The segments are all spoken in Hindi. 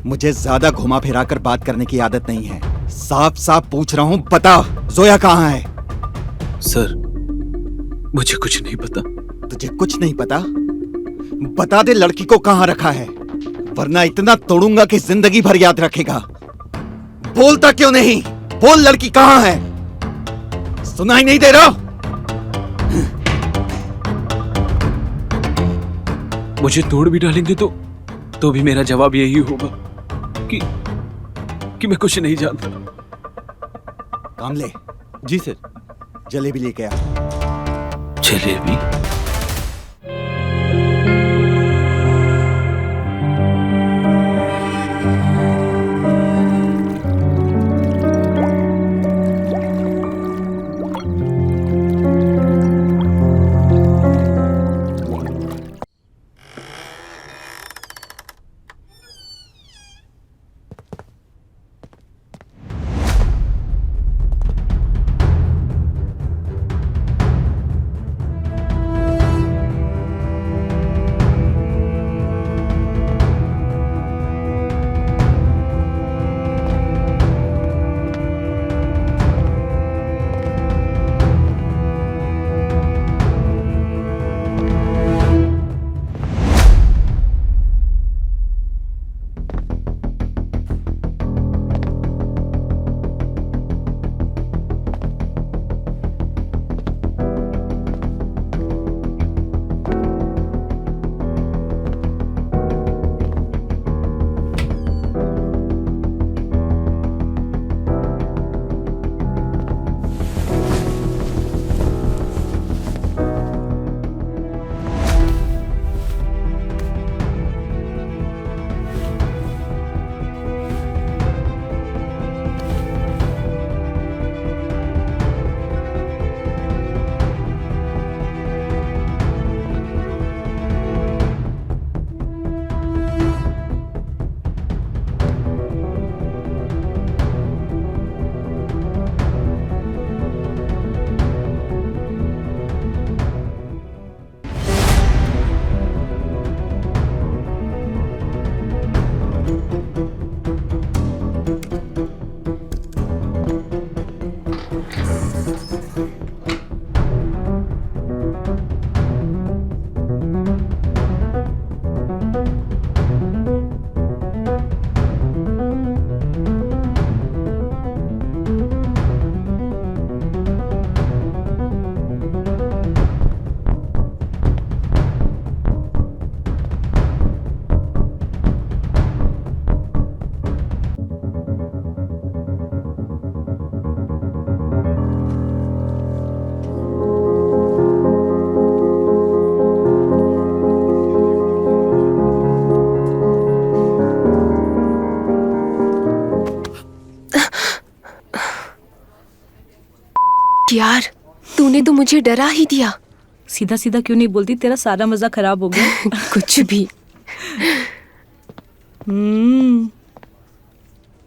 मुझे ज्यादा घुमा फिरा कर बात करने की आदत नहीं है। साफ साफ पूछ रहा हूँ, बता जोया कहाँ है? सर, मुझे कुछ नहीं पता। तुझे कुछ नहीं पता? बता दे लड़की को कहाँ रखा है, वरना इतना तोड़ूंगा कि जिंदगी भर याद रखेगा। बोलता क्यों नहीं? बोल, लड़की कहाँ है? सुनाई नहीं दे रहा? मुझे तोड़ भी डालेंगे तो भी मेरा जवाब यही होगा कि मैं कुछ नहीं जानता। कामले, जी सर। जलेबी लेके आ। जलेबी? यार, तूने तो मुझे डरा ही दिया। सीधा सीधा क्यों नहीं बोलती? तेरा सारा मजा खराब हो गया। कुछ भी।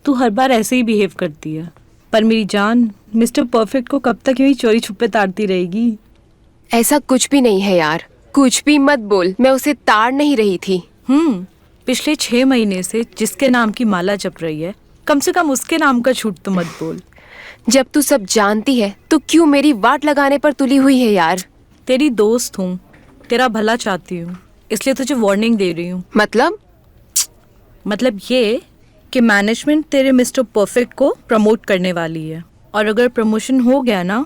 तू हर बार ऐसे ही बिहेव करती है। पर मेरी जान, मिस्टर परफेक्ट को कब तक यूं ही चोरी छुपे ताड़ती रहेगी? ऐसा कुछ भी नहीं है यार, कुछ भी मत बोल। मैं उसे ताड़ नहीं रही थी। पिछले 6 महीने से जिसके नाम की माला जप रही है, कम से कम उसके नाम का झूठ तो मत बोल। जब तू सब जानती है तो क्यों मेरी वाट लगाने पर तुली हुई है यार? तेरी दोस्त हूँ, तेरा भला चाहती हूँ, इसलिए तुझे वार्निंग दे रही हूँ। मतलब ये कि मैनेजमेंट तेरे मिस्टर परफेक्ट को प्रमोट करने वाली है, और अगर प्रमोशन हो गया ना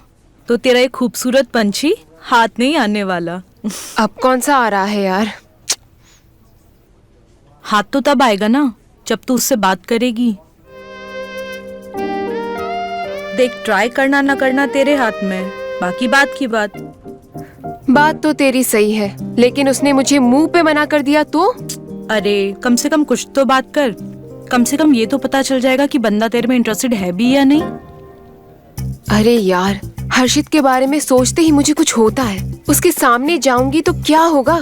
तो तेरा एक खूबसूरत पंछी हाथ नहीं आने वाला। अब कौन सा आ रहा है यार? हाथ तो तब आएगा ना जब तू उससे बात करेगी। देख, ट्राई करना ना करना तेरे हाथ में, बाकी बात की बात। बात तो तेरी सही है, लेकिन उसने मुझे मुंह पे मना कर दिया तो? अरे कम से कम कुछ तो बात कर। कम से कम ये तो पता चल जाएगा कि बंदा तेरे में इंटरेस्टेड है भी या नहीं। अरे यार, हर्षित के बारे में सोचते ही मुझे कुछ होता है। उसके सामने जाऊंगी तो क्या होगा?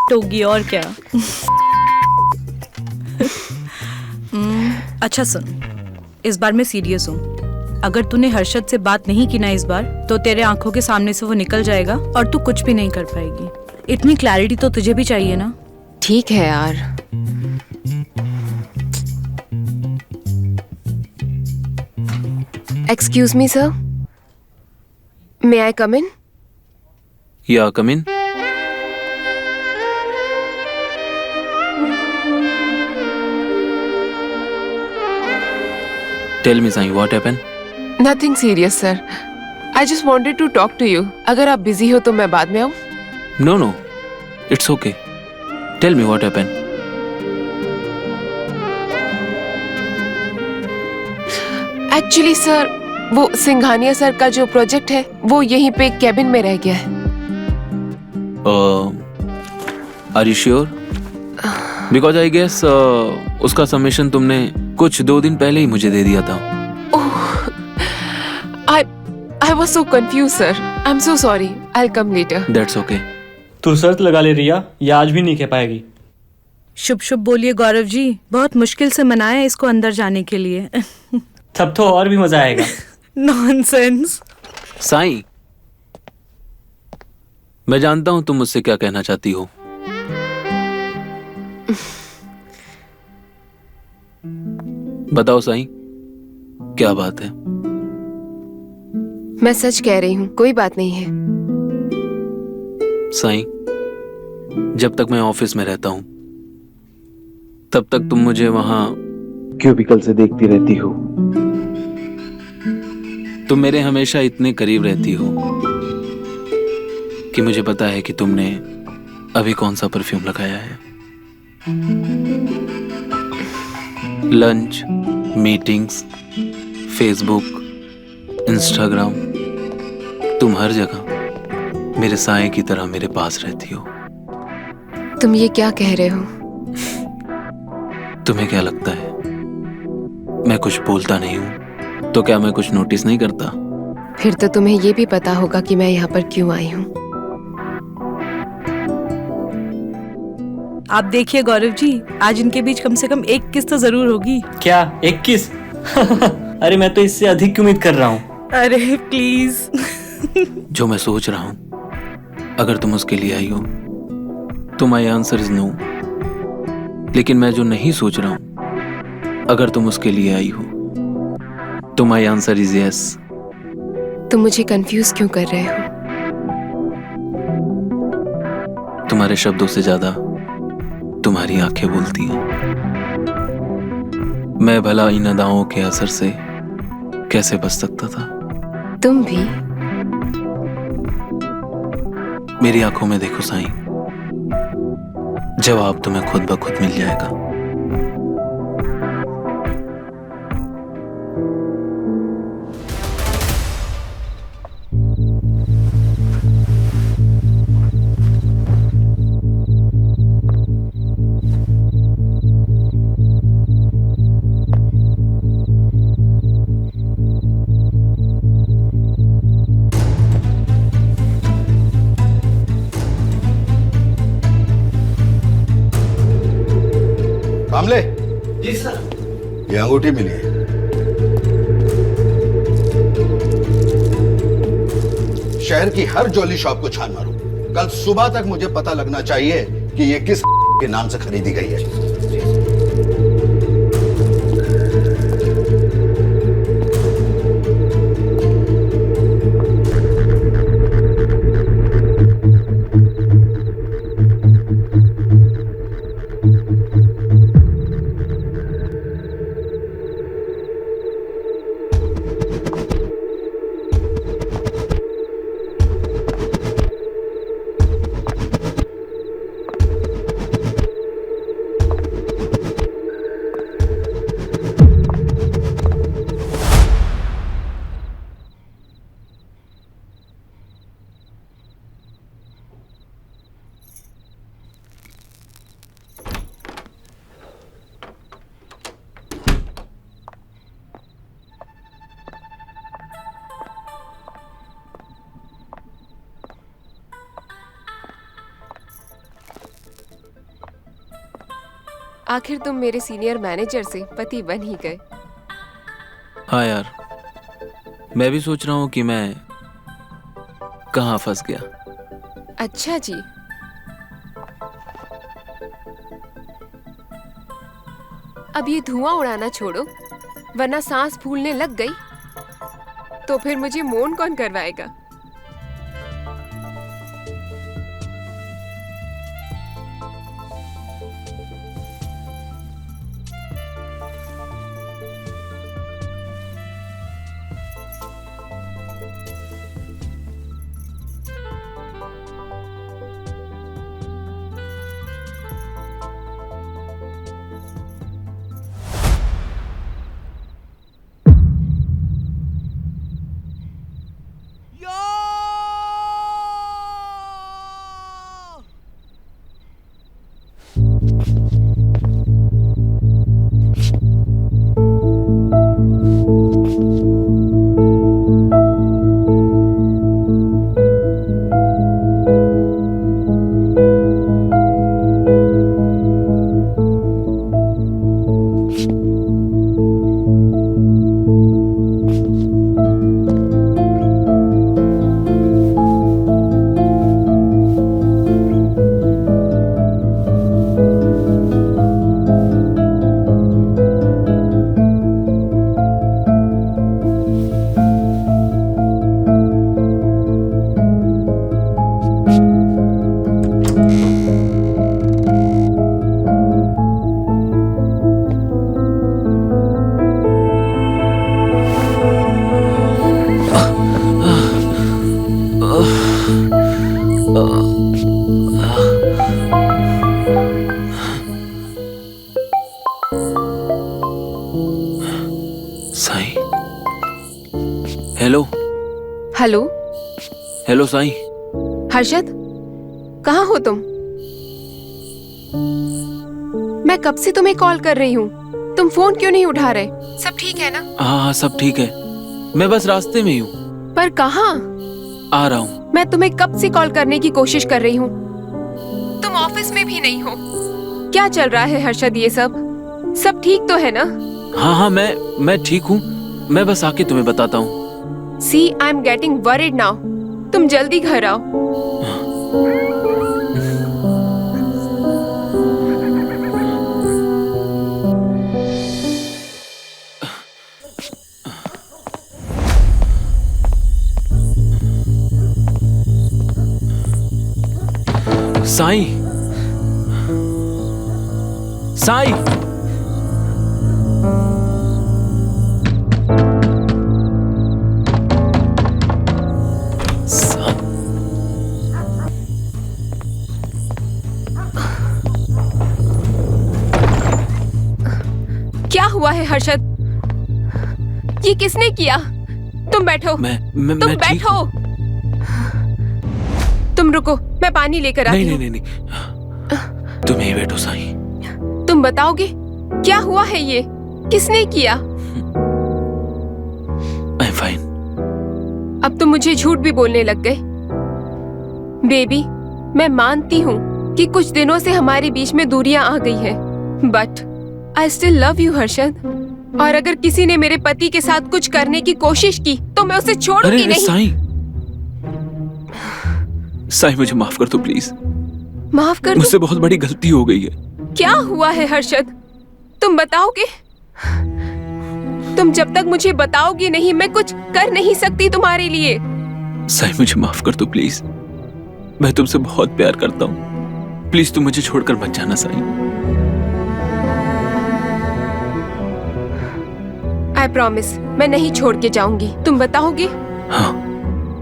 टोगी और क्या। अच्छा सुन, इस बार मैं सीरियस हूँ। अगर तूने हर्षद से बात नहीं की ना इस बार, तो तेरे आंखों के सामने से वो निकल जाएगा और तू कुछ भी नहीं कर पाएगी। इतनी क्लैरिटी तो तुझे भी चाहिए ना। ठीक है यार। Excuse me sir, may I come in? या come in. Tell me Sai, what happened? Nothing serious sir, I just wanted to talk to you. अगर आप बिजी हो तो मैं बाद में आऊँ? No no, it's okay. Tell me what happened. Actually sir, वो सिंघानिया सर का जो प्रोजेक्ट है वो यहीं पे कैबिन में रह गया है। Are you sure? Because I guess उसका सबमिशन तुमने कुछ 2 दिन पहले ही मुझे दे दिया था। I was so confused, sir. I'm so sorry. I'll come later. That's okay. तू शर्त लगा ले रिया, ये आज भी नहीं कह पाएगी। शुभ शुभ बोलिए गौरव जी, बहुत मुश्किल से मनाया इसको अंदर जाने के लिए। तब तो और भी मजा आएगा। नॉनसेंस। साईं, मैं जानता हूं तुम मुझसे क्या कहना चाहती हो। बताओ साईं, क्या बात है? मैं सच कह रही हूँ, कोई बात नहीं है। साईं, जब तक मैं ऑफिस में रहता हूं तब तक तुम मुझे वहां क्यूबिकल से देखती रहती हो। तुम मेरे हमेशा इतने करीब रहती हो कि मुझे पता है कि तुमने अभी कौन सा परफ्यूम लगाया है। लंच, मीटिंग्स, फेसबुक, इंस्टाग्राम, तुम हर जगह मेरे साए की तरह मेरे पास रहती हो। तुम ये क्या कह रहे हो? तुम्हें क्या लगता है मैं कुछ बोलता नहीं हूं? तो क्या मैं कुछ नोटिस नहीं करता? फिर तो तुम्हें ये भी पता होगा कि मैं यहाँ पर क्यों आई हूँ। आप देखिए गौरव जी, आज इनके बीच कम से कम एक किस तो जरूर होगी। क्या 21? अरे मैं तो इससे अधिक की उम्मीद कर रहा हूँ। अरे प्लीज। जो मैं सोच रहा हूं, अगर तुम उसके लिए आई हो तो माय आंसर इज नो। लेकिन मैं जो नहीं सोच रहा हूं, अगर तुम उसके लिए आई हो तो माय आंसर इज यस। तुम मुझे कंफ्यूज क्यों कर रहे हो? तुम्हारे शब्दों से ज्यादा तुम्हारी आंखें बोलती हैं। मैं भला इन अदाओं के असर से कैसे बच सकता था? तुम भी? मेरी आंखों में देखो साईं, जवाब तुम्हें खुद ब खुद मिल जाएगा। कामले जी सर, ये अंगूठी मिली है। शहर की हर ज्वेलरी शॉप को छान मारो। कल सुबह तक मुझे पता लगना चाहिए कि ये किस के नाम से खरीदी गई है। आखिर तुम मेरे सीनियर मैनेजर से पति बन ही गए। हाँ यार, मैं भी सोच रहा हूँ कि मैं कहाँ फंस गया। अच्छा जी। अब ये धुआं उड़ाना छोड़ो, वरना सांस फूलने लग गई तो फिर मुझे मौन कौन करवाएगा? Sai. Hello hello. Hello Sai. Harshad, कहाँ हो तुम? मैं कब से तुम्हें कॉल कर रही हूँ, तुम फोन क्यों नहीं उठा रहे? सब ठीक है ना? हाँ सब ठीक है, मैं बस रास्ते में ही हूँ। पर कहाँ? आ रहा हूँ। मैं तुम्हें कब से कॉल करने की कोशिश कर रही हूँ, तुम ऑफिस में भी नहीं हो। क्या चल रहा है हर्षद ये सब ठीक तो है ना? हाँ मैं ठीक हूँ, मैं बस आके तुम्हें बताता हूँ। See, I'm getting worried now. तुम जल्दी घर आओ। साईं, साईं। क्या हुआ है हर्षद? ये किसने किया? तुम बैठो। तुम मैं ठीक बैठो। तुम रुको, मैं पानी लेकर आती हूँ। नहीं, तुम यहीं बैठो साईं। तुम बताओगे क्या हुआ है? ये किसने किया? I am fine. अब तुम मुझे झूठ भी बोलने लग गए। बेबी, मैं मानती हूँ कि कुछ दिनों से हमारे बीच में दूरियां आ गई है, but I still love you Harshad. और अगर किसी ने मेरे पति के साथ कुछ करने की कोशिश की तो मैं उसे छोड़ूंगी नहीं। साईं मुझे माफ कर दो प्लीज। माफ कर दो? मुझसे बहुत बड़ी गलती हो गई है। क्या हुआ है हर्षद? तुम बताओगे? तुम जब तक मुझे बताओगी नहीं, मैं कुछ कर नहीं सकती तुम्हारे लिए। साईं मुझे माफ कर दो प्लीज, मैं तुमसे बहुत प्यार करता हूँ। प्लीज तुम मुझे छोड़कर मत जाना साईं। आई प्रॉमिस, मैं नहीं छोड़ के जाऊंगी। तुम बताओगे? हाँ,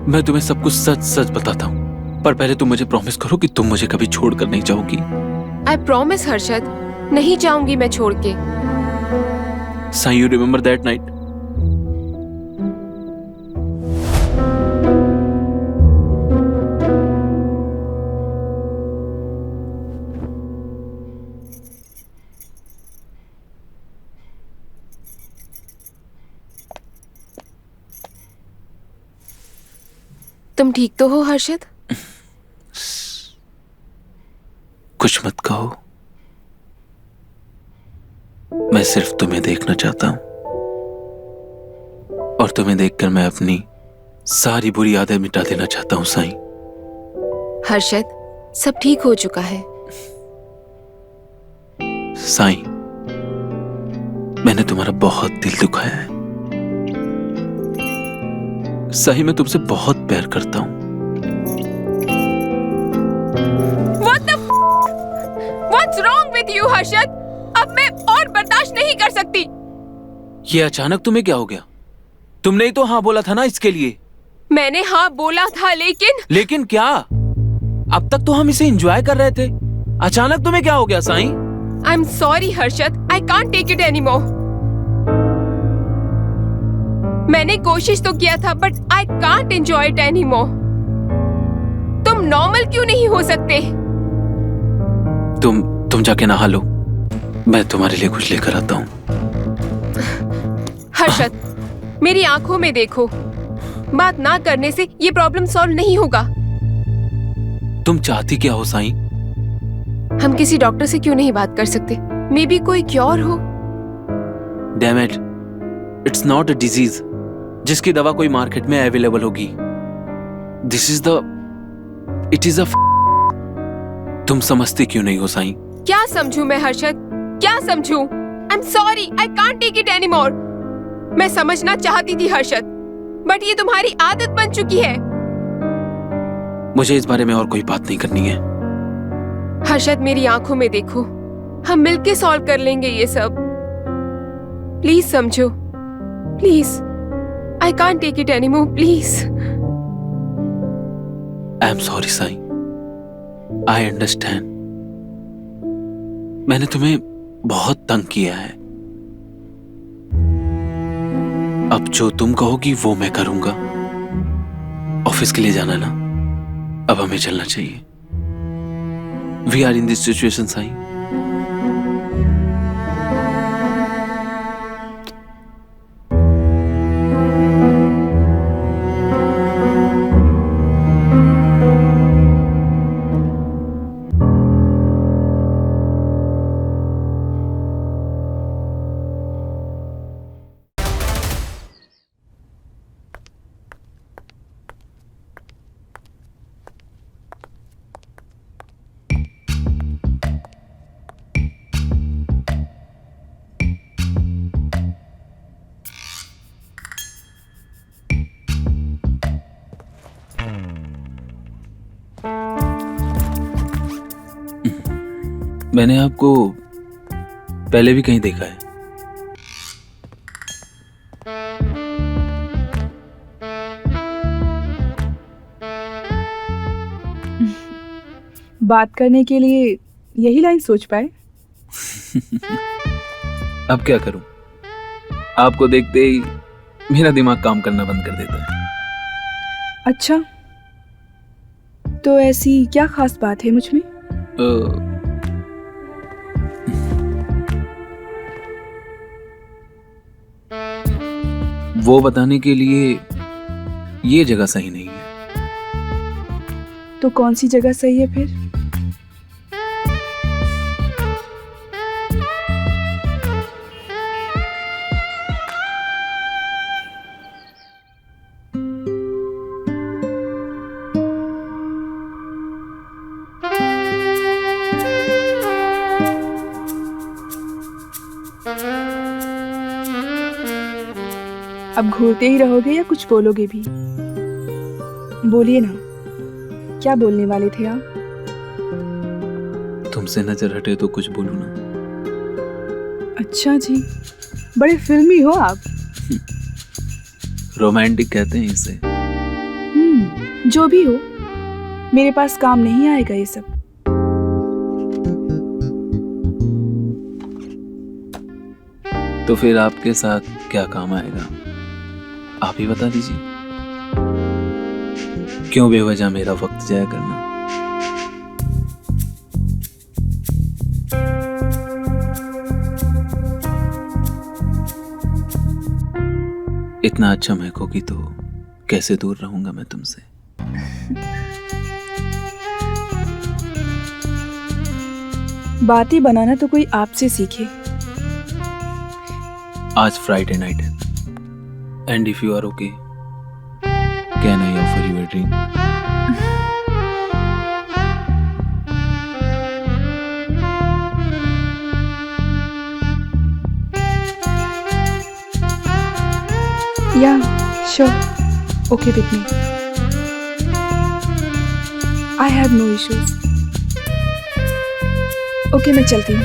मैं तुम्हें सब कुछ सच सच बताता हूँ, पर पहले तुम मुझे प्रॉमिस करो कि तुम मुझे कभी छोड़कर नहीं जाओगी। आई प्रॉमिस हर्षद, नहीं जाऊंगी मैं छोड़ के। Sai, you remember that night? तुम ठीक तो हो हर्षद? कुछ मत कहो, मैं सिर्फ तुम्हें देखना चाहता हूं, और तुम्हें देखकर मैं अपनी सारी बुरी आदतें मिटा देना चाहता हूं साईं। हर्षद, सब ठीक हो चुका है। साईं, मैंने तुम्हारा बहुत दिल दुखाया है। साईं, मैं तुमसे बहुत प्यार करता हूं। What's wrong with you, Harshad? अब मैं और बर्दाश्त नहीं कर सकती। ये अचानक तुम्हें क्या हो गया? तुमने ही तो हाँ बोला था ना इसके लिए। मैंने हाँ बोला था, लेकिन क्या? अब तक तो हम इसे एंजॉय कर रहे थे, अचानक तुम्हें क्या हो गया Sai? I'm sorry, Harshad. I can't take it anymore. मैंने कोशिश तो किया था, but I can't enjoy it anymore. तुम नॉर्मल क्यों नहीं हो सकते? तुम जाके नहा लो, मैं तुम्हारे लिए कुछ लेकर आता हूँ। हर्षद, मेरी आंखों में देखो। बात ना करने से ये प्रॉब्लम सॉल्व नहीं होगा। तुम चाहती क्या हो साईं? हम किसी डॉक्टर से क्यों नहीं बात कर सकते? मे बी कोई क्योर हो। Damn it, it's not a disease जिसकी दवा कोई मार्केट में अवेलेबल होगी। It is a तुम समझती क्यों नहीं हो साईं? क्या समझूं मैं हर्षद, क्या समझूं? I'm sorry, I can't take it anymore. मैं समझना चाहती थी हर्षद, बट ये तुम्हारी आदत बन चुकी है। मुझे इस बारे में और कोई बात नहीं करनी है। हर्षद, मेरी आंखों में देखो, हम मिलके सॉल्व कर लेंगे ये सब। प्लीज समझो, please. I can't take it anymore, please. I'm sorry Sai, I understand. मैंने तुम्हें बहुत तंग किया है। अब जो तुम कहोगी वो मैं करूंगा। ऑफिस के लिए जाना ना, अब हमें चलना चाहिए। We are in this situation, Sai. मैंने आपको पहले भी कहीं देखा है। बात करने के लिए यही लाइन सोच पाए? अब क्या करूं? आपको देखते ही मेरा दिमाग काम करना बंद कर देता है। अच्छा, तो ऐसी क्या खास बात है मुझ में? वो बताने के लिए ये जगह सही नहीं है। तो कौन सी जगह सही है फिर? अब घूरते ही रहोगे या कुछ बोलोगे भी? बोलिए ना, क्या बोलने वाले थे आप? तुमसे नजर हटे तो कुछ बोलूं ना। अच्छा जी, बड़े फिल्मी हो आप। रोमांटिक कहते हैं इसे। जो भी हो, मेरे पास काम नहीं आएगा ये सब। तो फिर आपके साथ क्या काम आएगा, आप ही बता दीजिए। क्यों बेवजह मेरा वक्त जाया करना? इतना अच्छा महकोगी तो कैसे दूर रहूंगा मैं तुमसे। बातें बनाना तो कोई आपसे सीखे। आज फ्राइडे नाइट है, and if you are okay, can I offer you a drink? Yeah sure, okay with me, I have no issues. Okay मैं चलती हूँ।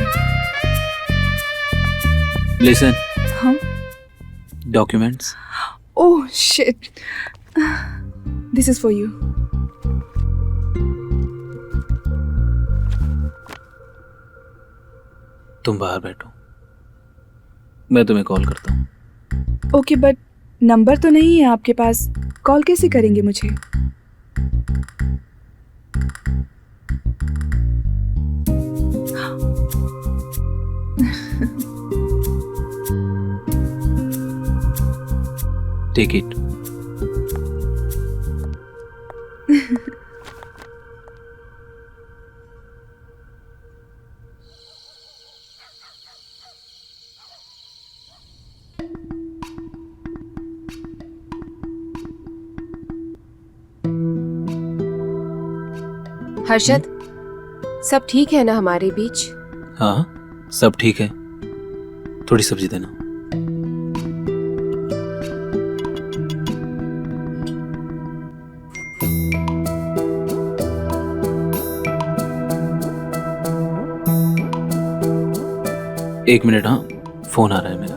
लिसन, हाँ, documents. Oh shit, this is for you. तुम बाहर बैठो, मैं तुम्हें कॉल करता हूँ। ओके बट नंबर तो नहीं है आपके पास, कॉल कैसे करेंगे मुझे? Take it. हर्षद, सब ठीक है ना हमारे बीच? हाँ सब ठीक है, थोड़ी सब्जी देना। एक मिनट, हाँ फोन आ रहा है मेरा।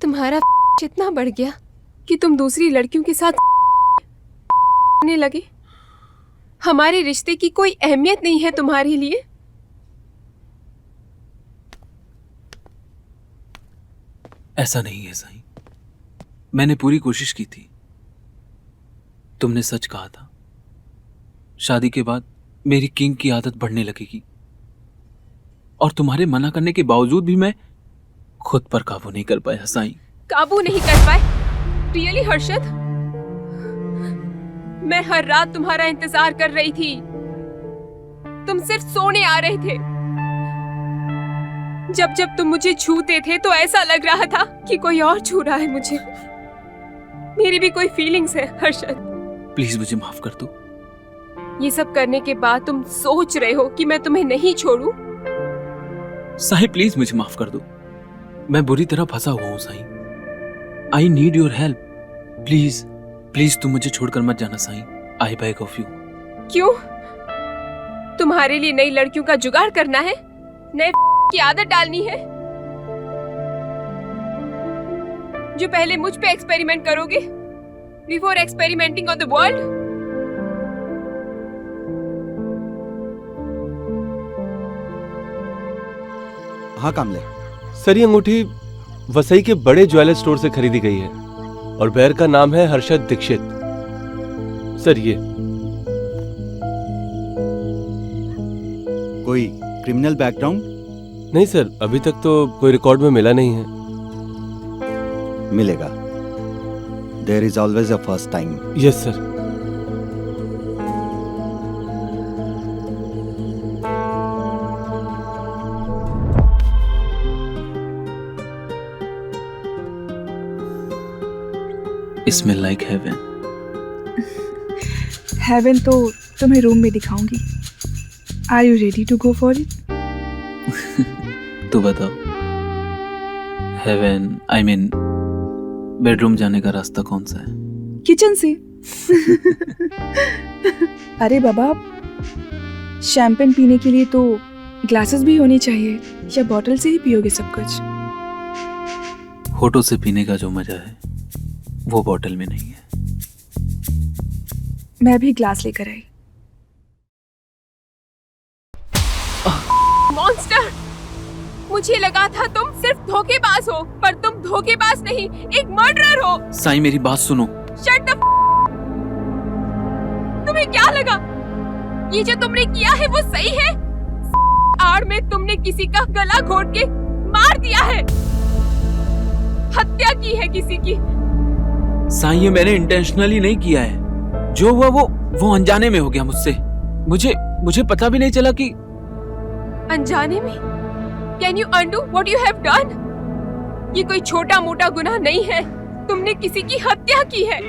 तुम्हारा इतना बढ़ गया कि तुम दूसरी लड़कियों के साथ करने लगे। हमारे रिश्ते की कोई अहमियत नहीं है तुम्हारे लिए। ऐसा नहीं है साईं, मैंने पूरी कोशिश की थी। तुमने सच कहा था, शादी के बाद मेरी किंग की आदत बढ़ने लगेगी, और तुम्हारे मना करने के बावजूद भी मैं खुद पर काबू नहीं कर पाया साईं। काबू नहीं कर पाए? रियली हर्षद? मैं हर रात तुम्हारा इंतजार कर रही थी, तुम सिर्फ सोने आ रहे थे। जब जब तुम मुझे छूते थे तो ऐसा लग रहा था कि कोई और छू रहा है मुझे। मेरी भी कोई फीलिंग्स है हर्षद। प्लीज मुझे माफ कर दो। ये सब करने के बाद तुम सोच रहे हो कि मैं तुम्हें नहीं छोड़ूं? साईं प्लीज मुझे माफ कर दो, मैं बुरी तरह फंसा हुआ हूं Sai. I need your help, please please तुम मुझे छोड़कर मत जाना Sai. I beg of you. क्यों? तुम्हारे लिए नई लड़कियों का जुगाड़ करना है, नए की आदत डालनी है, जो पहले मुझ पे एक्सपेरिमेंट करोगे before experimenting on the world? हाँ कामले, सर ये अंगूठी वसई के बड़े ज्वेलर स्टोर से खरीदी गई है और बेयर का नाम है हर्षद दीक्षित। सर ये कोई क्रिमिनल बैकग्राउंड? नहीं सर, अभी तक तो कोई रिकॉर्ड में मिला नहीं है। मिलेगा, there is always a first time. Yes sir. Smell like heaven. Heaven तो तुम्हें रूम में दिखाऊंगी। Are you ready to go for it? तो बताओ, हेवन आई मीन बेडरूम जाने का रास्ता कौन सा है? किचन से। अरे बाबा, शैंपेन पीने के लिए तो ग्लासेस भी होने चाहिए, या बॉटल से ही पियोगे सब कुछ? होठों से पीने का जो मजा है वो बॉटल में नहीं है। मैं भी ग्लास लेकर आई। मॉन्स्टर! मुझे लगा था तुम सिर्फ धोखेबाज हो, पर तुम धोखेबाज नहीं, एक मर्डरर हो। साईं मेरी बात सुनो। शट द तुम्हें क्या लगा ये जो तुमने किया है वो सही है? आड़ में तुमने किसी का गला घोट के मार दिया है, हत्या की है किसी की। साईं ये मैंने इंटेंशनली नहीं किया है, जो हुआ वो अनजाने में हो गया मुझसे। मुझे पता भी नहीं चला कि अनजाने में? Can you undo what you have done? ये कोई छोटा मोटा गुनाह नहीं है, तुमने किसी की हत्या की है,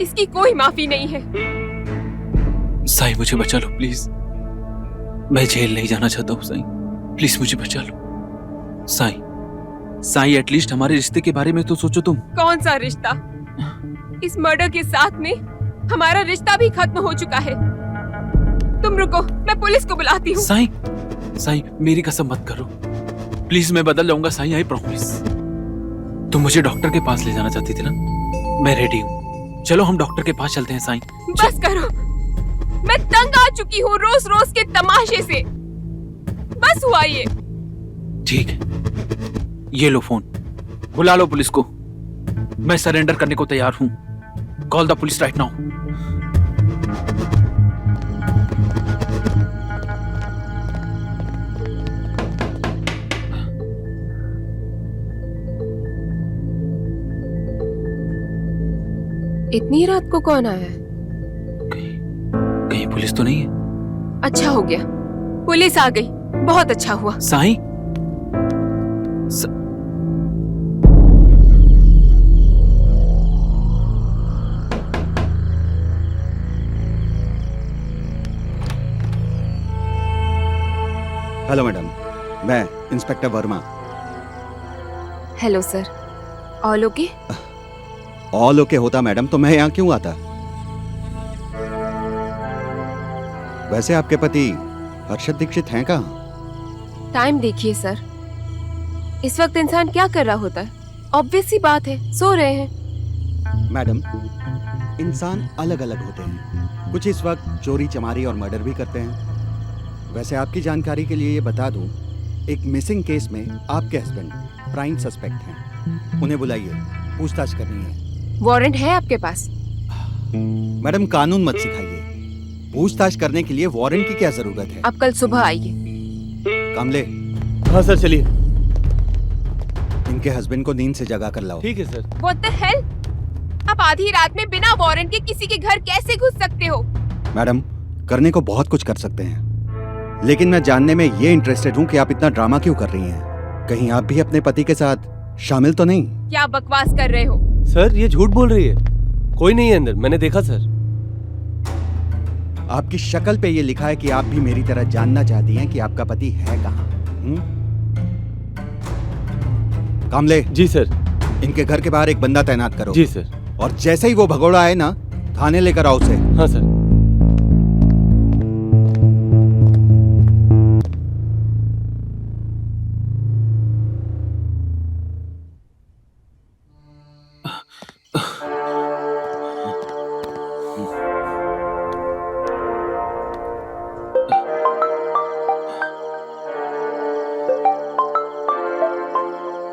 इसकी कोई माफी नहीं है। साईं मुझे बचा लो प्लीज, मैं जेल नहीं जाना चाहता हूँ साईं, प्लीज मुझे बचा लो। साईं, साईं एटलीस्ट हमारे रिश्ते के बारे में तो सोचो तुम। कौन सा रिश्ता? इस मर्डर के साथ में हमारा रिश्ता भी खत्म हो चुका है। तुम रुको, मैं पुलिस को बुलाती हूँ। साईं, साईं मेरी कसम मत करो प्लीज, मैं बदल जाऊंगा साईं, आई प्रॉमिस। तुम मुझे डॉक्टर के पास ले जाना चाहती थी ना, मैं रेडी हूँ, चलो हम डॉक्टर के पास चलते हैं साईं। बस करो, मैं तंग आ चुकी हूँ रोज रोज के तमाशे से। बस हुआ ये। ठीक है, ये लो फोन, बुला लो पुलिस को। मैं सरेंडर करने को तैयार हूँ। Call the police right now. इतनी रात को कौन आया है? कहीं पुलिस तो नहीं है? अच्छा हो गया, पुलिस आ गई, बहुत अच्छा हुआ। साईं, हेलो मैडम, मैं inspector Verma. Hello sir, all okay? All okay होता मैडम तो मैं यहाँ क्यों आता? वैसे आपके पति हर्षद दीक्षित हैं कहाँ? टाइम देखिए सर, इस वक्त इंसान क्या कर रहा होता है? ऑब्वियस सी बात है, सो रहे हैं। मैडम, इंसान अलग अलग होते हैं, कुछ इस वक्त चोरी चमारी और मर्डर भी करते हैं। वैसे आपकी जानकारी के लिए ये बता दूं, एक मिसिंग केस में आपके हस्बैंड प्राइम सस्पेक्ट हैं। उन्हें बुलाइए, पूछताछ करनी है। वारंट है आपके पास? मैडम कानून मत सिखाइए, पूछताछ करने के लिए वारंट की क्या जरूरत है? आप कल सुबह आइए। कामले, हाँ सर चलिए। इनके हस्बैंड को नींद से जगा कर लाओ। ठीक है सर। What the hell? आप आधी रात में बिना वारंट के किसी के घर कैसे घुस सकते हो? मैडम, करने को बहुत कुछ कर सकते हैं, लेकिन मैं जानने में ये इंटरेस्टेड हूँ कि आप इतना ड्रामा क्यों कर रही हैं। कहीं आप भी अपने पति के साथ शामिल तो नहीं? क्या बकवास कर रहे हो? सर ये झूठ बोल रही है, कोई नहीं है अंदर, मैंने देखा सर। आपकी शक्ल पे ये लिखा है कि आप भी मेरी तरह जानना चाहती हैं कि आपका पति है कहाँ। कामले। जी सर। इनके घर के बाहर एक बंदा तैनात करो। जी सर। और जैसे ही वो भगोड़ा आए ना, थाने लेकर आओ उसे। हाँ सर।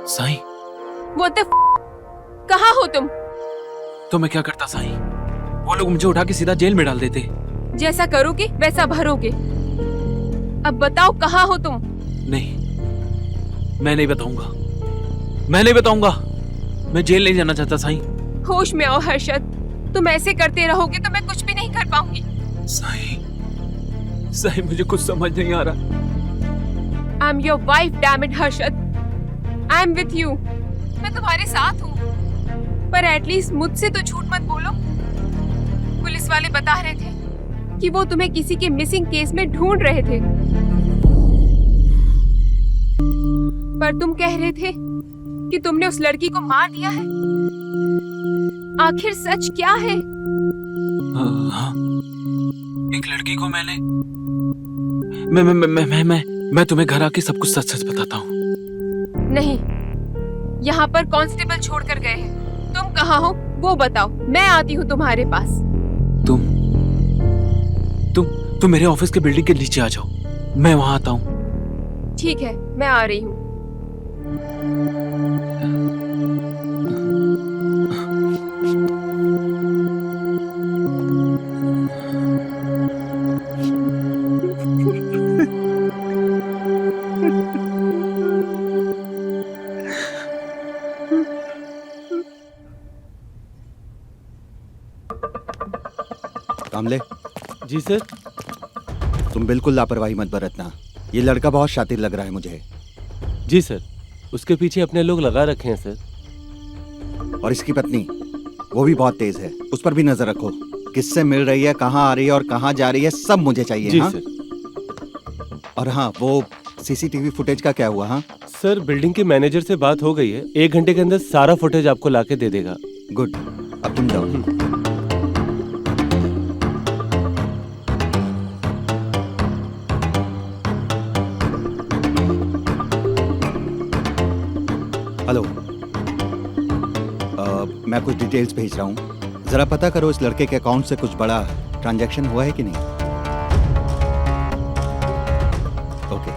साईं, What the कहाँ हो तुम? तो मैं क्या करता साईं? वो लोग मुझे उठा के सीधा जेल में डाल देते। जैसा करोगे वैसा भरोगे। अब बताओ कहाँ हो तुम? नहीं, मैं नहीं बताऊंगा, मैं नहीं बताऊंगा। मैं जेल नहीं जाना चाहता साईं। होश में आओ हर्षद, तुम ऐसे करते रहोगे तो मैं कुछ भी नहीं कर पाऊंगी। साईं, साईं मुझे कुछ समझ नहीं आ रहा। I am your wife, damn it Harshad. I am with you. मैं तुम्हारे साथ हूँ, पर एटलीस्ट मुझसे तो झूठ मत बोलो। पुलिस वाले बता रहे थे कि वो तुम्हें किसी के मिसिंग केस में ढूंढ रहे थे, पर तुम कह रहे थे कि तुमने उस लड़की को मार दिया है। आखिर सच क्या है? हाँ, एक लड़की को मैं तुम्हें घर आके सब कुछ सच सच बताता हूँ। नहीं, यहाँ पर कांस्टेबल छोड़कर गए हैं। तुम कहाँ हो वो बताओ, मैं आती हूँ तुम्हारे पास। तुम मेरे ऑफिस के बिल्डिंग के नीचे आ जाओ, मैं वहां आता हूँ। ठीक है, मैं आ रही हूँ। कामले। जी सर। तुम बिल्कुल लापरवाही मत बरतना, ये लड़का बहुत शातिर लग रहा है मुझे। जी सर, उसके पीछे अपने लोग लगा रखे हैं सर। और इसकी पत्नी, वो भी बहुत तेज है, उस पर भी नजर रखो। किससे मिल रही है, कहाँ आ रही है और कहाँ जा रही है, सब मुझे चाहिए। जी हाँ? सर। और हाँ, वो सीसीटीवी फुटेज का क्या हुआ? हाँ, सर बिल्डिंग के मैनेजर से बात हो गई है, 1 घंटे के अंदर सारा फुटेज आपको लाके दे देगा। गुड। अब तुम जाओ। हेलो, मैं कुछ डिटेल्स भेज रहा हूँ, जरा पता करो इस लड़के के अकाउंट से कुछ बड़ा ट्रांजैक्शन हुआ है कि नहीं। ओके।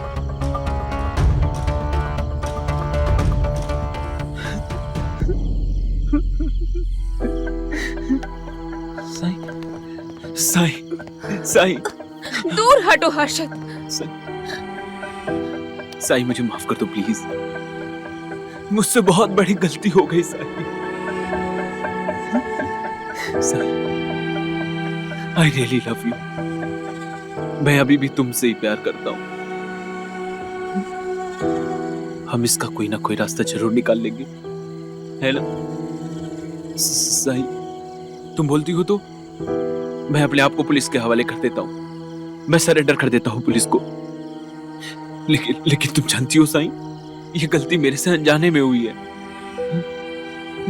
साई, साई, दूर हटो हर्षद। साई मुझे माफ कर दो प्लीज, मुझसे बहुत बड़ी गलती हो गई Sai. Sai, I really love you. मैं अभी भी तुमसे ही प्यार करता हूँ। हम इसका कोई ना कोई रास्ता जरूर निकाल लेंगे, है ना? साई, तुम बोलती हो तो मैं अपने आप को पुलिस के हवाले कर देता हूँ, मैं सरेंडर कर देता हूँ पुलिस को। लेकिन तुम जानती हो साईं, ये गलती मेरे से अनजाने में हुई है।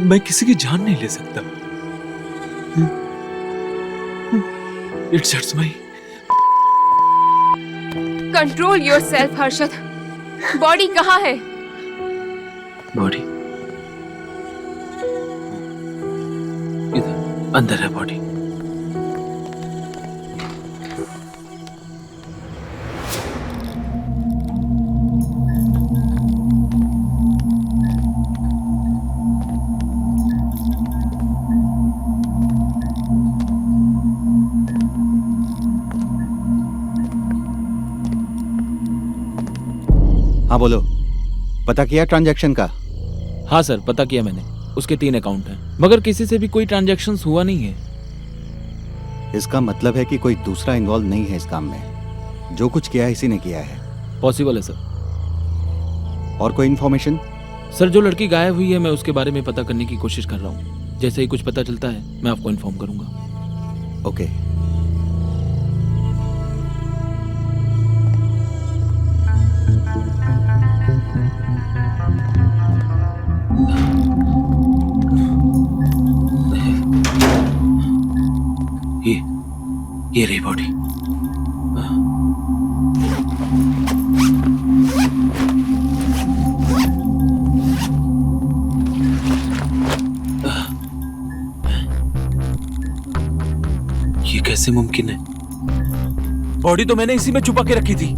मैं किसी की जान नहीं ले सकता। It's hurts my. Control yourself Harshad. Body कहाँ है? बॉडी इधर अंदर है बॉडी। हाँ बोलो, पता किया ट्रांजैक्शन का? हाँ सर, पता किया मैंने। उसके 3 अकाउंट हैं, मगर किसी से भी कोई ट्रांजैक्शन हुआ नहीं है। इसका मतलब है कि कोई दूसरा इन्वॉल्व नहीं है इस काम में। जो कुछ किया है इसी ने किया है। पॉसिबल है सर। और कोई इन्फॉर्मेशन? सर, जो लड़की गायब हुई है मैं उसके बारे में पता करने की कोशिश कर रहा हूँ। जैसे ही कुछ पता चलता है मैं आपको इन्फॉर्म करूंगा। ओके। ये रही बॉडी। ये कैसे मुमकिन है? बॉडी तो मैंने इसी में छुपा के रखी थी।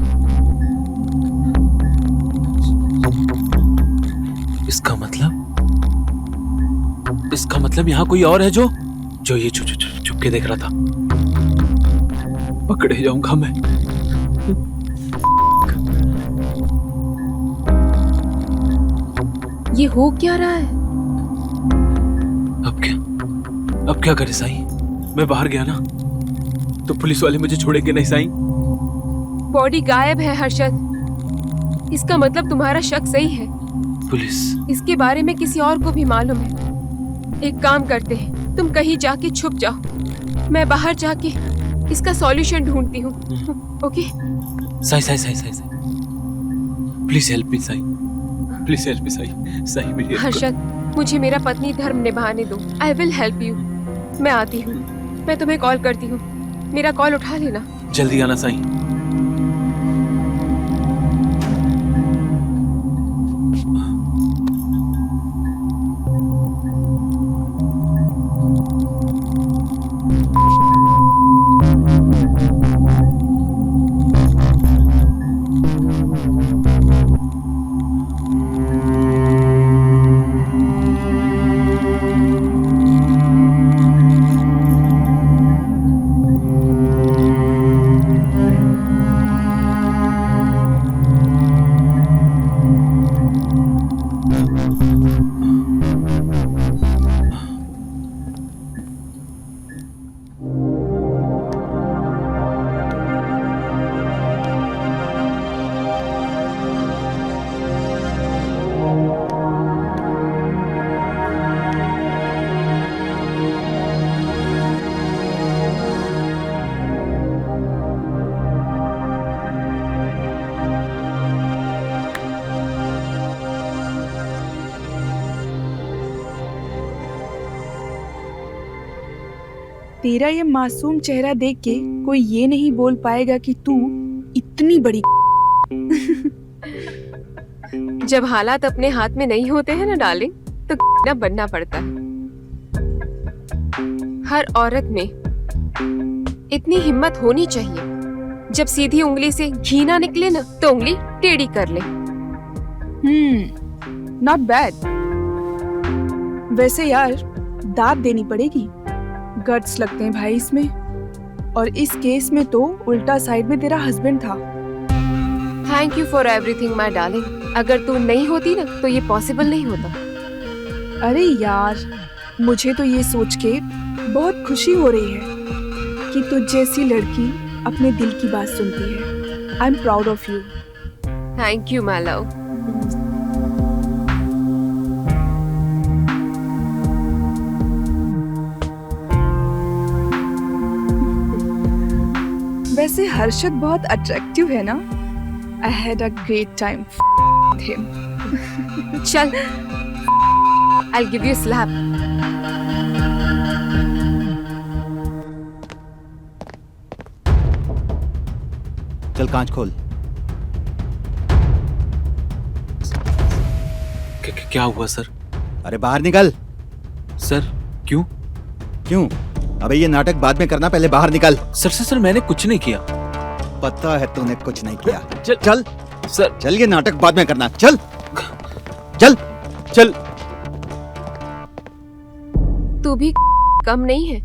इसका मतलब यहाँ कोई और है जो ये छुप के देख रहा था। पकड़े जाऊंगा मैं। ये हो क्या रहा है? अब क्या करे साईं? मैं बाहर गया ना तो पुलिस वाले मुझे छोड़ेंगे नहीं साईं। बॉडी गायब है हर्षद। इसका मतलब तुम्हारा शक सही है। पुलिस? इसके बारे में किसी और को भी मालूम है। एक काम करते हैं, तुम कहीं जाके छुप जाओ, मैं बाहर जाके इसका सॉल्यूशन ढूंढती हूँ। Okay? Sai, please help me Sai, please help me Sai. Sai मेरी हर्षद, मुझे मेरा पत्नी धर्म निभाने दो। I will help you. मैं आती हूँ, मैं तुम्हें कॉल करती हूँ, मेरा कॉल उठा लेना। जल्दी आना साईं। तेरा ये मासूम चेहरा देख के कोई ये नहीं बोल पाएगा कि तू इतनी बड़ी जब हालात अपने हाथ में नहीं होते हैं ना डार्लिंग, तो ना बनना पड़ता है। हर औरत में इतनी हिम्मत होनी चाहिए, जब सीधी उंगली से घी ना निकले ना तो उंगली टेढ़ी कर ले। Not bad. वैसे यार दाद देनी पड़ेगी, गट्स लगते हैं भाई इसमें। और इस केस में तो उल्टा साइड में तेरा हस्बैंड था। Thank you for everything my darling. अगर तू नहीं होती ना तो ये पॉसिबल नहीं होता। अरे यार, मुझे तो ये सोच के बहुत खुशी हो रही है कि तुझ जैसी लड़की अपने दिल की बात सुनती है। I am proud of you. Thank you my love. वैसे हर्षद बहुत अट्रैक्टिव है ना? I had a great time with him. चल, I'll give you a slap. चल कांच खोल। क्या हुआ सर? अरे बाहर निकल। सर क्यों? क्यों? अबे ये नाटक बाद में करना, पहले बाहर निकल। सर मैंने कुछ नहीं किया। पता है तूने कुछ नहीं किया। चल चल सर। चल, ये नाटक बाद में करना। चल चल चल। तू भी कम नहीं है।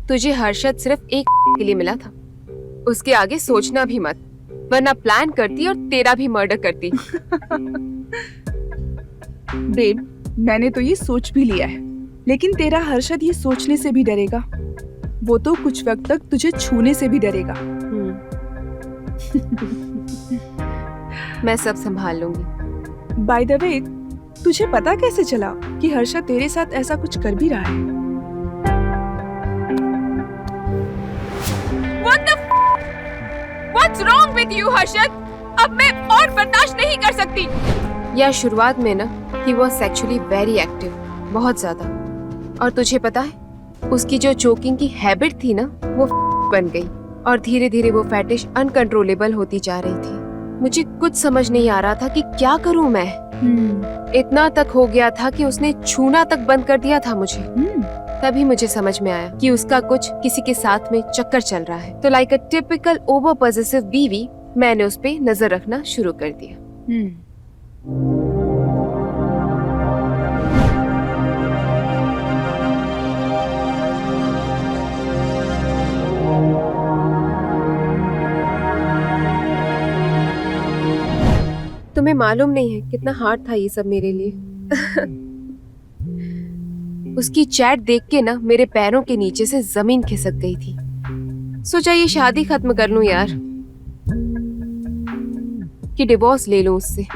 तुझे हर्षद सिर्फ एक के लिए मिला था। उसके आगे सोचना भी मत, वरना प्लान करती और तेरा भी मर्डर करती। बेब, मैंने तो ये सोच भी लिया है, लेकिन तेरा हर्षद ये सोचने से भी डरेगा। वो तो कुछ वक्त तक तुझे छूने से भी डरेगा। मैं सब संभाल लूंगी। बाय द वे, तुझे पता कैसे चला कि हर्षद तेरे साथ ऐसा कुछ कर भी रहा है? What's wrong with you, Harshad? अब मैं और बर्दाश्त नहीं कर सकती। या शुरुआत में ना, he was sexually very active, बहुत ज्यादा। और तुझे पता है, उसकी जो चोकिंग की हैबिट थी ना, वो बन गई और धीरे धीरे वो फैटिश अनकंट्रोलेबल होती जा रही थी। मुझे कुछ समझ नहीं आ रहा था कि क्या करूं मैं। इतना तक हो गया था कि उसने छूना तक बंद कर दिया था मुझे। तभी मुझे समझ में आया कि उसका कुछ किसी के साथ में चक्कर चल रहा है। तो like a typical over possessive बीवी, मैंने उस पे नजर रखना शुरू कर दिया। तुम्हें मालूम नहीं है कितना हार्ड था ये सब मेरे लिए। उसकी चैट देख के ना मेरे पैरों के नीचे से जमीन खिसक गई थी। सोचा ये शादी खत्म कर लूं यार, कि डिवोर्स ले लूं उससे।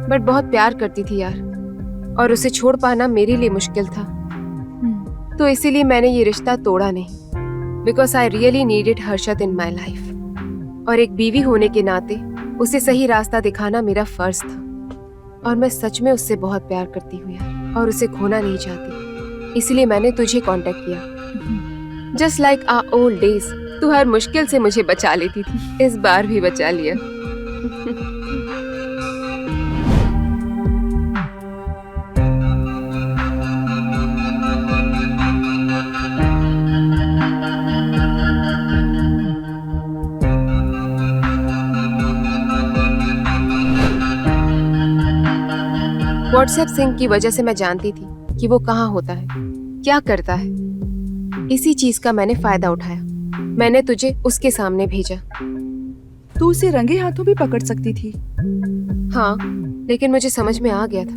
बट बहुत प्यार करती थी यार, और उसे छोड़ पाना मेरे लिए मुश्किल था। तो इसीलिए मैंने ये रिश्ता तोड़ा नहीं, because I really needed Harshad in my life. और एक बीवी होने के नाते उसे सही रास्ता दिखाना मेरा फर्ज था। और मैं सच में उससे बहुत प्यार करती हूँ यार, और उसे खोना नहीं चाहती। इसलिए मैंने तुझे कांटेक्ट किया। Just like our old days, तू हर मुश्किल से मुझे बचा लेती थी, इस बार भी बचा लिया। व्हाट्सएप सिंक की वजह से मैं जानती थी कि वो कहाँ होता है, क्या करता है। इसी चीज का मैंने फायदा उठाया। मैंने तुझे उसके सामने भेजा। तू उसे रंगे हाथों भी पकड़ सकती थी। हाँ, लेकिन मुझे समझ में आ गया था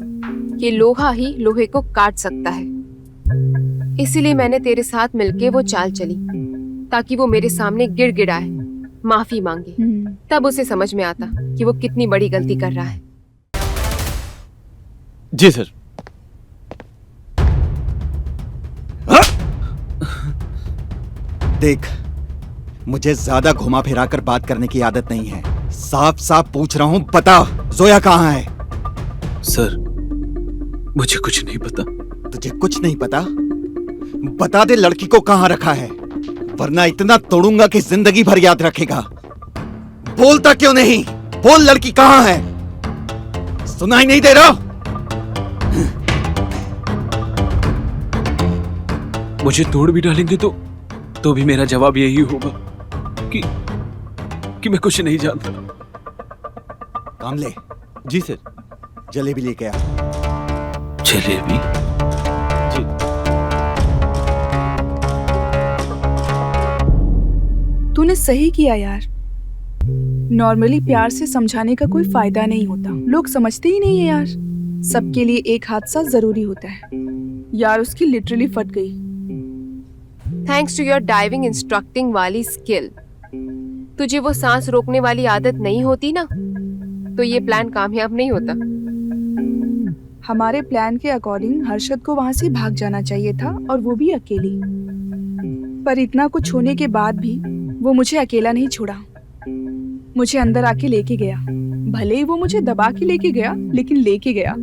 कि लोहा ही लोहे को काट सकता है। इसीलिए मैंने तेरे साथ मिलके वो चाल चली, ताकि वो मेरे सामने गिड़गिड़ाए, माफी मांगे। तब उसे समझ में आता कि वो कितनी बड़ी गलती कर रहा है। जी सर। देख, मुझे ज्यादा घुमा फिरा कर बात करने की आदत नहीं है। साफ साफ पूछ रहा हूं, बता जोया कहाँ है? सर मुझे कुछ नहीं पता। तुझे कुछ नहीं पता? बता दे लड़की को कहां रखा है, वरना इतना तोड़ूंगा कि जिंदगी भर याद रखेगा। बोलता क्यों नहीं? बोल लड़की कहां है? सुनाई नहीं दे रहा? मुझे तोड़ भी डालेंगे तो भी मेरा जवाब यही होगा कि मैं कुछ नहीं जानता। कामले, जी सर। जलेबी लेके आ। जलेबी? जी। तूने सही किया यार। नॉर्मली प्यार से समझाने का कोई फायदा नहीं होता, लोग समझते ही नहीं है यार। सबके लिए एक हादसा जरूरी होता है। यार उसकी लिटरली फट गई। Thanks to your diving instructing वाली स्किल। तुझे वो सांस रोकने वाली आदत नहीं होती ना, तो ये प्लान कामयाब नहीं होता। हमारे प्लान के अकॉर्डिंग हर्षद को वहां से भाग जाना चाहिए था, और वो भी अकेली। पर इतना कुछ होने के बाद भी वो मुझे अकेला नहीं छोड़ा, मुझे अंदर आके लेके गया। भले ही वो मुझे दबा के लेके गया, लेकिन लेके गया।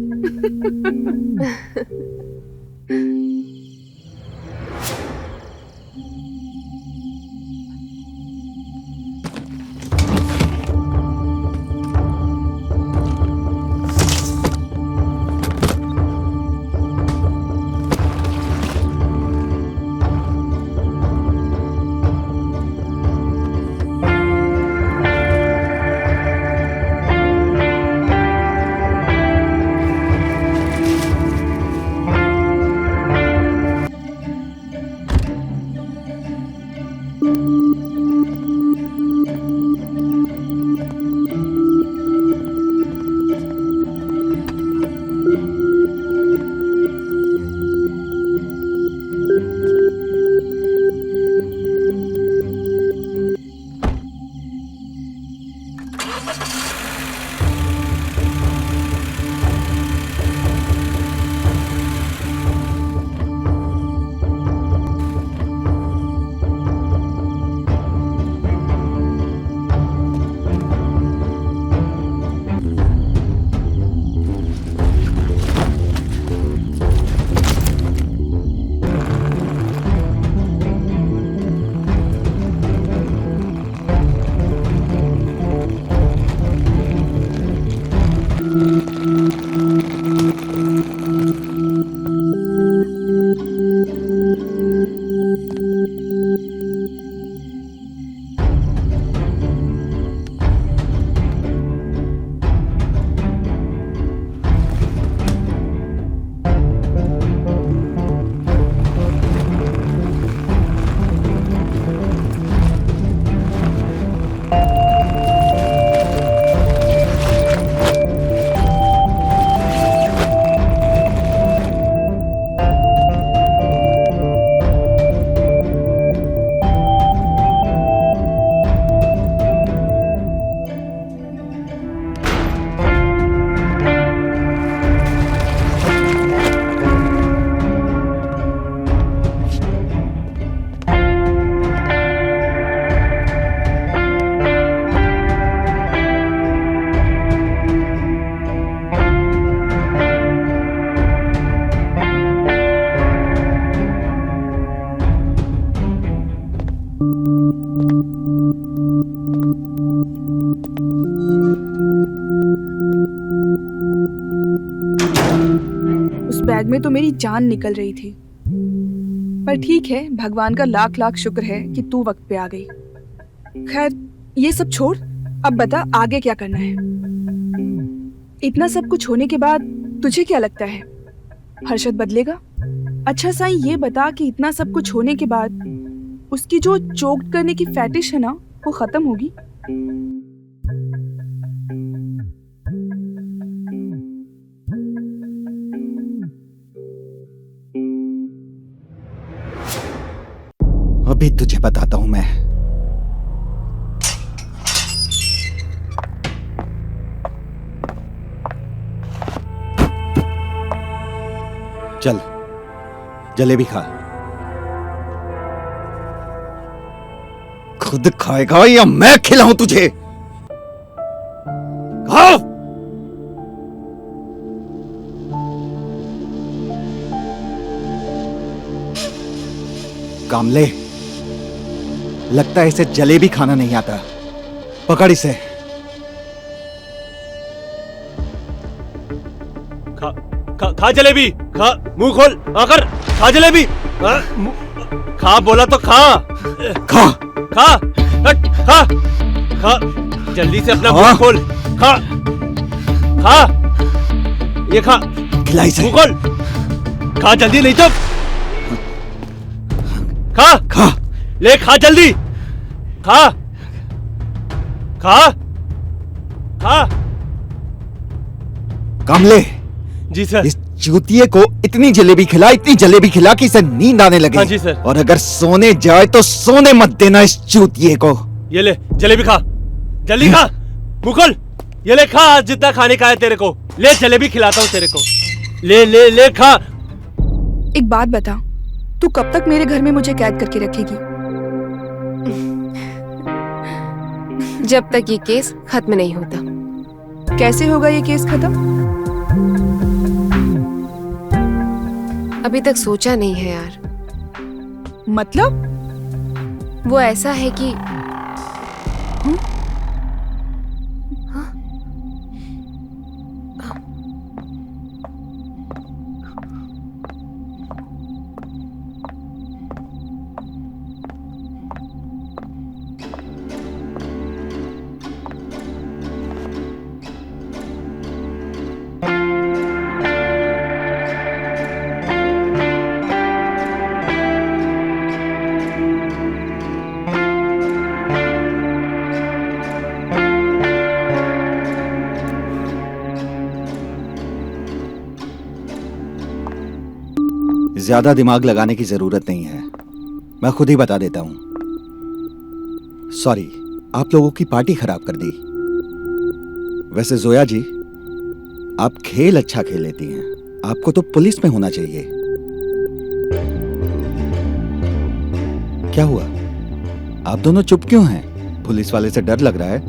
उस बैग में तो मेरी जान निकल रही थी। पर ठीक है, भगवान का लाख लाख शुक्र है कि तू वक्त पे आ गई। खैर ये सब छोड़, अब बता आगे क्या करना है। इतना सब कुछ होने के बाद तुझे क्या लगता है, हर्षद बदलेगा? अच्छा साईं, ये बता कि इतना सब कुछ होने के बाद उसकी जो चोक्ड करने की फैटिश है ना, वो खत्म होगी? अभी तुझे बताता हूं मैं। चल जलेबी खा। खुद खाएगा या मैं खिलाऊं तुझे? खाओ। कामले, लगता है इसे जलेबी खाना नहीं आता। पकड़ इसे। खा जलेबी, खा, मुंह खोल, आकर खा जलेबी। खा बोला तो खा। खा खा, हट, खा, खा, जल्दी से अपना मुंह खोल। खा, खा, ये खा, खिला इसे। मुंह खोल, खा जल्दी, नहीं तो खा, खा, ले खा जल्दी, खा, खा, खा। कामले, जी सर। इस चूतिए को इतनी जलेबी खिला, इतनी जलेबी खिला कि इसे नींद आने लगे। हाँ जी सर। और अगर सोने जाए तो सोने मत देना इस चूतिए को। ये ले जलेबी खा, जल्दी खा, मुंह खोल, ये ले खा, आज जितना खाने का है तेरे को। ले जलेबी खिलाता हूँ तेरे को, ले ले ले खा। एक बात बता, तू कब तक मेरे घर में मुझे कैद करके रखेगी? जब तक ये केस खत्म नहीं होता। कैसे होगा ये केस खत्म? अभी तक सोचा नहीं है यार। मतलब? वो ऐसा है कि ज्यादा दिमाग लगाने की जरूरत नहीं है, मैं खुद ही बता देता हूं। सॉरी, आप लोगों की पार्टी खराब कर दी। वैसे जोया जी, आप खेल अच्छा खेल लेती हैं, आपको तो पुलिस में होना चाहिए। क्या हुआ, आप दोनों चुप क्यों हैं? पुलिस वाले से डर लग रहा है?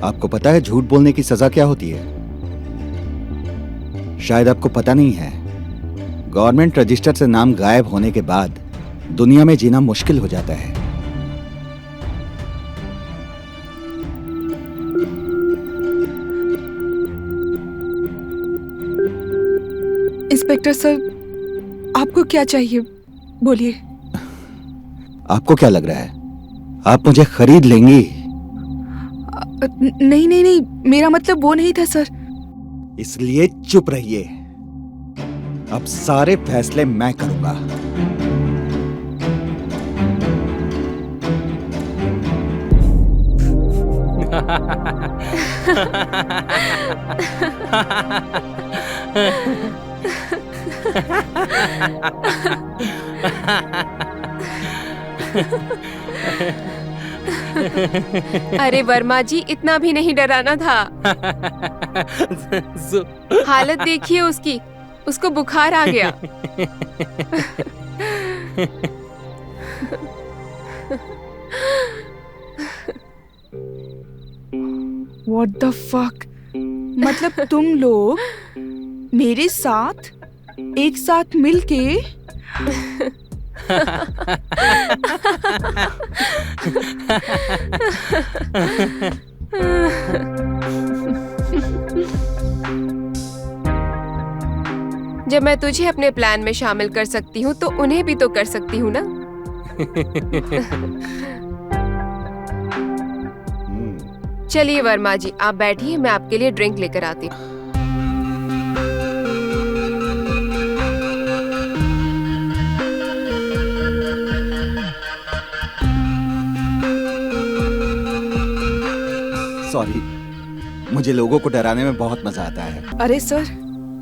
आपको पता है झूठ बोलने की सजा क्या होती है? शायद आपको पता नहीं है, गवर्नमेंट रजिस्टर से नाम गायब होने के बाद दुनिया में जीना मुश्किल हो जाता है। इंस्पेक्टर सर, आपको क्या चाहिए? बोलिए। आपको क्या लग रहा है, आप मुझे खरीद लेंगी? नहीं नहीं नहीं, मेरा मतलब वो नहीं था सर। इसलिए चुप रहिए, अब सारे फैसले मैं करूंगा। अरे वर्मा जी, इतना भी नहीं डराना था। हालत देखिए उसकी, उसको बुखार आ गया। What the fuck? मतलब तुम लोग मेरे साथ एक साथ मिलके जब मैं तुझे अपने प्लान में शामिल कर सकती हूँ तो उन्हें भी तो कर सकती हूँ ना। चलिए वर्मा जी, आप बैठिए, मैं आपके लिए ड्रिंक लेकर आती हूँ। सॉरी, मुझे लोगों को डराने में बहुत मजा आता है। अरे सर,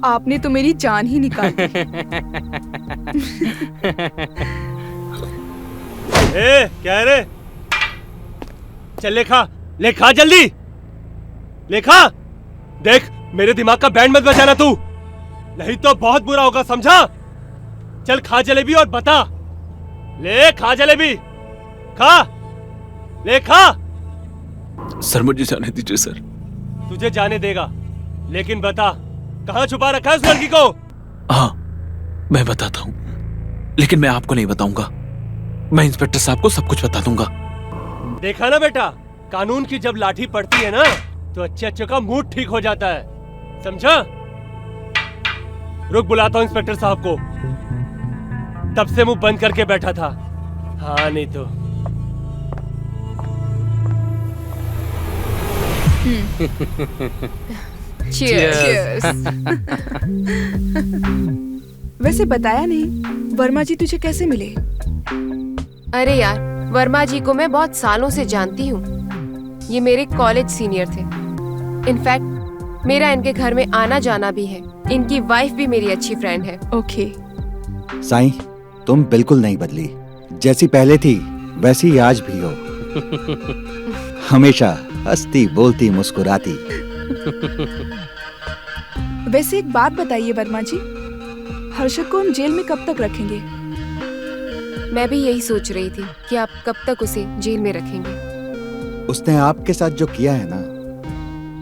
आपने तो मेरी जान ही निकाल दी। क्या है रे? चल ले खा जल्दी, ले खा। देख, मेरे दिमाग का बैंड मत बजाना तू, नहीं तो बहुत बुरा होगा, समझा? चल खा जलेबी और बता। ले खा जलेबी, खा, ले खा। सर मुझे जाने दीजिए सर। तुझे जाने देगा, लेकिन बता कहाँ छुपा रखा है उस लड़की को? हाँ, मैं बताता हूँ, लेकिन मैं आपको नहीं बताऊंगा। मैं इंस्पेक्टर साहब को सब कुछ बता दूंगा। देखा ना बेटा, कानून की जब लाठी पड़ती है ना तो अच्छे अच्छे का मूड ठीक हो जाता है, समझा? रुक, बुलाता हूँ इंस्पेक्टर साहब को। तब से मुंह बंद करके बैठा था। हाँ नहीं तो। Cheers. वैसे बताया नहीं, वर्मा जी तुझे कैसे मिले? अरे यार, वर्मा जी को मैं बहुत सालों से जानती हूँ। ये मेरे कॉलेज सीनियर थे। इनफैक्ट मेरा इनके घर में आना जाना भी है। इनकी वाइफ भी मेरी अच्छी फ्रेंड है। ओके। साईं, तुम बिल्कुल नहीं बदली। जैसी पहले थी वैसी आज भी हो। हमेशा हंसती बोलती मुस्कुराती। वैसे एक बात बताइए वर्मा जी, हर्षद को हम जेल में कब तक रखेंगे? मैं भी यही सोच रही थी कि आप कब तक उसे जेल में रखेंगे। उसने आपके साथ जो किया है ना,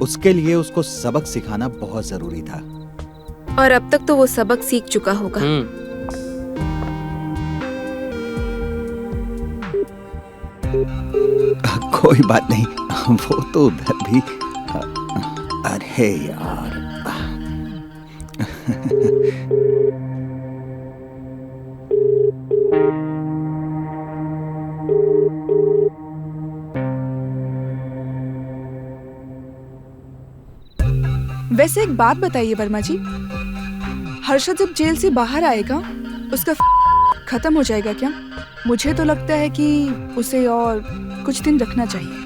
उसके लिए उसको सबक सिखाना बहुत जरूरी था। और अब तक तो वो सबक सीख चुका होगा। कोई बात नहीं, वो तो उधर भी। अरे यार। वैसे एक बात बताइए वर्मा जी, हर्षद जब जेल से बाहर आएगा उसका खत्म हो जाएगा क्या? मुझे तो लगता है कि उसे और कुछ दिन रखना चाहिए।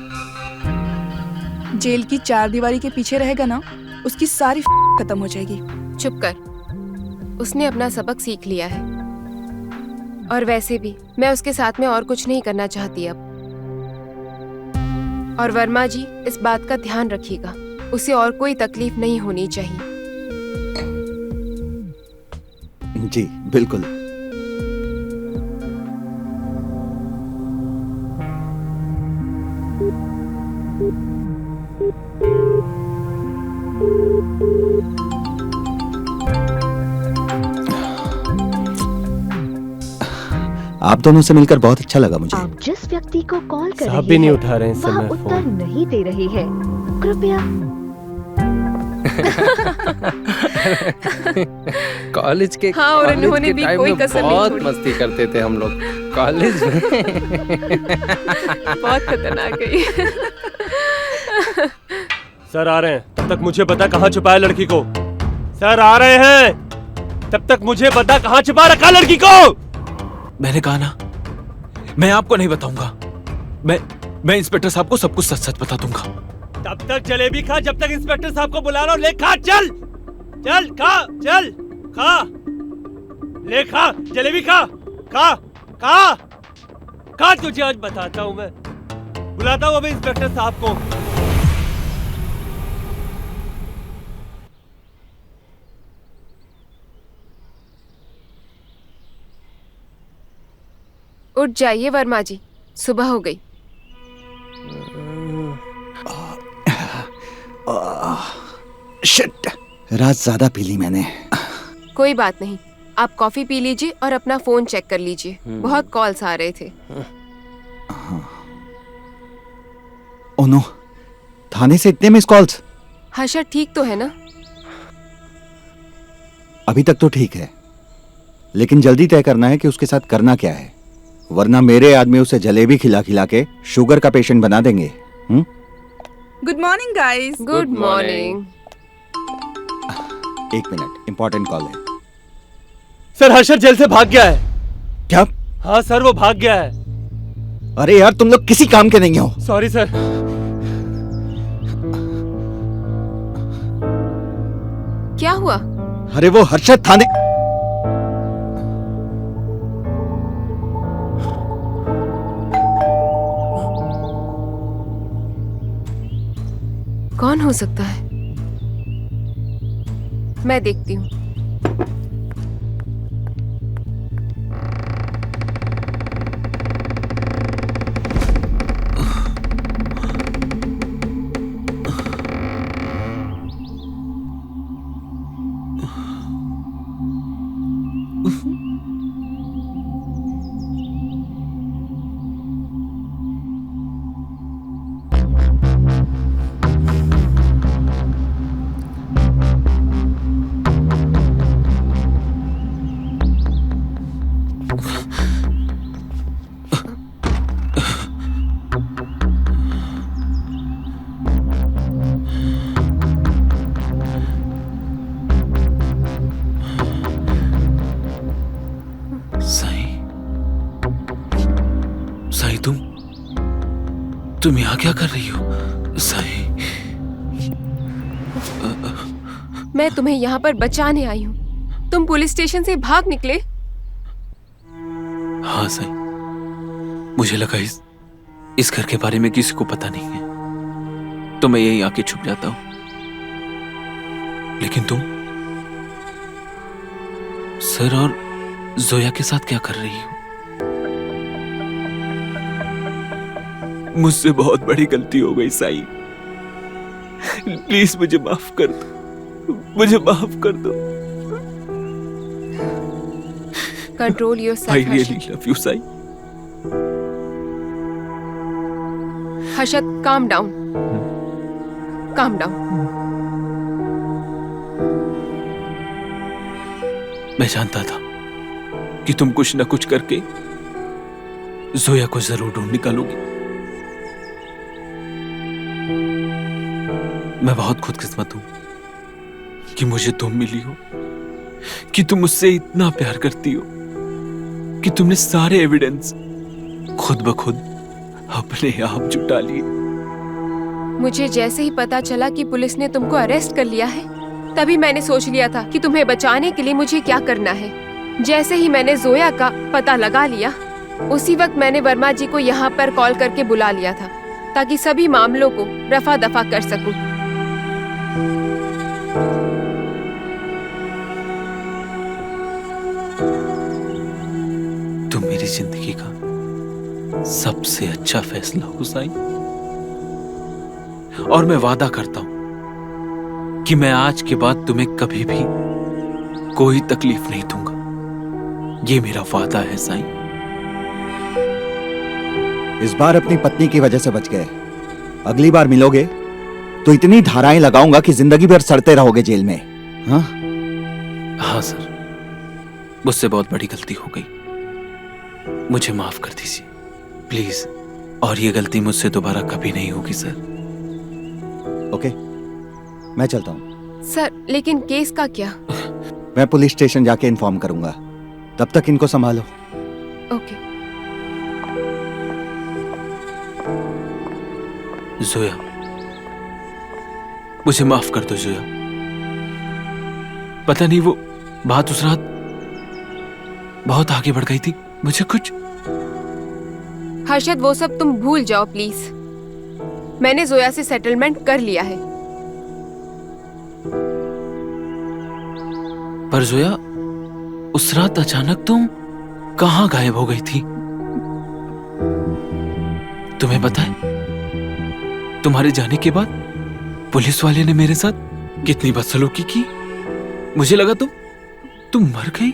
जेल की चारदीवारी के पीछे रहेगा ना, उसकी सारी खत्म हो जाएगी। चुप कर, उसने अपना सबक सीख लिया है। और वैसे भी मैं उसके साथ में और कुछ नहीं करना चाहती अब। और वर्मा जी इस बात का ध्यान रखिएगा, उसे और कोई तकलीफ नहीं होनी चाहिए। जी बिल्कुल। आप दोनों से मिलकर बहुत अच्छा लगा मुझे। आप जिस व्यक्ति को कॉल कर साहब रहे भी नहीं हैं, उठा रहे हैं इस वह समय उत्तर फोन। नहीं दे रहे हैं। कृपया कॉलेज के हाँ, और कॉलेज उन्होंने के भी टाइम कोई में कसर नहीं बहुत छोड़ी। मस्ती करते थे हम लोग कॉलेज में। बहुत खतरनाक है ये। सर आ रहे हैं, तब तक मुझे बता कहाँ छुपाया लड़की को। सर आ रहे हैं, तब तक मुझे बता कहाँ छुपा रखा लड़की को। मैंने कहा ना, मैं आपको नहीं बताऊंगा। मैं इंस्पेक्टर साहब को सब कुछ सच सच बता दूंगा। तब तक जलेबी खा जब तक इंस्पेक्टर साहब को बुला रहा हूँ। ले खा, चल चल खा, चल खा, ले खा, जलेबी खा, खा खा खा। तुझे आज बताता हूँ मैं, बुलाता हूँ अभी इंस्पेक्टर साहब को। उठ जाइए वर्मा जी, सुबह हो गई। शिट, रात ज्यादा पी ली मैंने। कोई बात नहीं, आप कॉफी पी लीजिए और अपना फोन चेक कर लीजिए। बहुत कॉल्स आ रहे थे। ओ नो, थाने से इतने मिस कॉल्स। हर्षद ठीक तो है ना? अभी तक तो ठीक है, लेकिन जल्दी तय करना है कि उसके साथ करना क्या है, वरना मेरे आदमी उसे जलेबी खिला खिला के शुगर का पेशेंट बना देंगे। Good morning guys. Good morning. एक मिनट, इंपॉर्टेंट कॉल है। सर हर्षद जेल से भाग गया है। क्या? हाँ सर, वो भाग गया है। अरे यार, तुम लोग किसी काम के नहीं हो। Sorry sir. क्या हुआ? अरे वो हर्षद थाने। कौन हो सकता है? मैं देखती हूँ। साई तुम यहाँ क्या कर रही हो साई? मैं तुम्हें यहाँ पर बचाने आई हूँ। तुम पुलिस स्टेशन से भाग निकले। हाँ साई, मुझे लगा इस घर के बारे में किसी को पता नहीं है, तो मैं यहीं आके छुप जाता हूं। लेकिन तुम सर और जोया के साथ क्या कर रही हो? मुझसे बहुत बड़ी गलती हो गई साई, प्लीज मुझे माफ कर दो, मुझे माफ कर दो। Control yourself. I really love you Sai. Harshad, calm down. Calm down. मैं जानता था कि तुम कुछ न कुछ करके जोया को जरूर ढूंढ निकालोगी। मैं बहुत खुदकिस्मत हूं कि मुझे तुम मिली हो, कि तुम मुझसे इतना प्यार करती हो कि तुमने सारे एविडेंस खुद ब खुद अपने आप जुटा लिए। मुझे जैसे ही पता चला कि पुलिस ने तुमको अरेस्ट कर लिया है, तभी मैंने सोच लिया था कि तुम्हें बचाने के लिए मुझे क्या करना है। जैसे ही मैंने जोया का पता लगा लिया, उसी वक्त मैंने वर्मा जी को यहाँ पर कॉल करके बुला लिया था, ताकि सभी मामलों को रफा दफा कर सकूं। तुम मेरी जिंदगी का सबसे अच्छा फैसला हो साई, और मैं वादा करता हूं कि मैं आज के बाद तुम्हें कभी भी कोई तकलीफ नहीं दूंगा। ये मेरा वादा है साई। इस बार अपनी पत्नी की वजह से बच गए। अगली बार मिलोगे तो इतनी धाराएं लगाऊंगा कि जिंदगी भर सड़ते रहोगे जेल में। हाँ हाँ सर, मुझसे बहुत बड़ी गलती हो गई, मुझे माफ कर दीजिए प्लीज, और ये गलती मुझसे दोबारा कभी नहीं होगी सर। ओके, मैं चलता हूँ। सर, लेकिन केस का क्या? मैं पुलिस स्टेशन जाके इन्फॉर्म करूंगा, तब तक इनको संभालो। ओके। जोया, मुझे माफ कर दो जोया। पता नहीं वो बात उस रात बहुत आगे बढ़ गई थी, मुझे कुछ। हर्षद, वो सब तुम भूल जाओ प्लीज। मैंने जोया से सेटलमेंट कर लिया है। पर जोया, उस रात अचानक तुम कहां गायब हो गई थी? तुम्हें पता है, तुम्हारे जाने के बाद पुलिस वाले ने मेरे साथ कितनी बदसलूकी की। मुझे लगा तुम मर गई।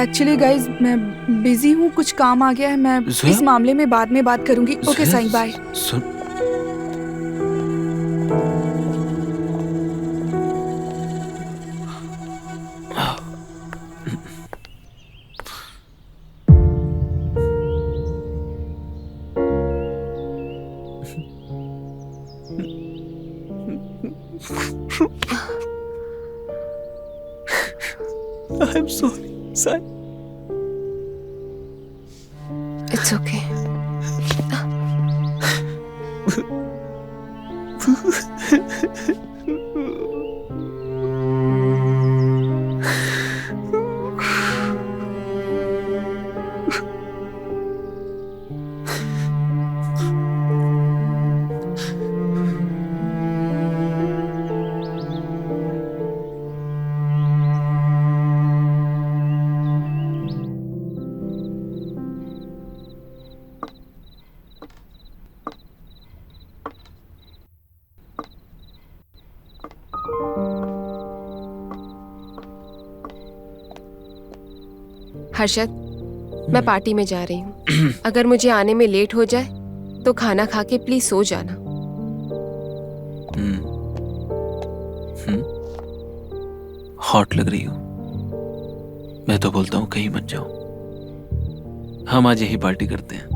एक्चुअली गाइज, मैं बिजी हूँ, कुछ काम आ गया है। मैं इस मामले में बाद में बात करूंगी। Okay Sai, bye. सुन, I'm sorry, Sai. It's okay. Harshad, मैं पार्टी में जा रही हूँ। अगर मुझे आने में लेट हो जाए तो खाना खा के प्लीज सो जाना। हॉट लग रही हो। मैं तो बोलता हूँ कहीं मत जाओ, हम आज यही पार्टी करते हैं।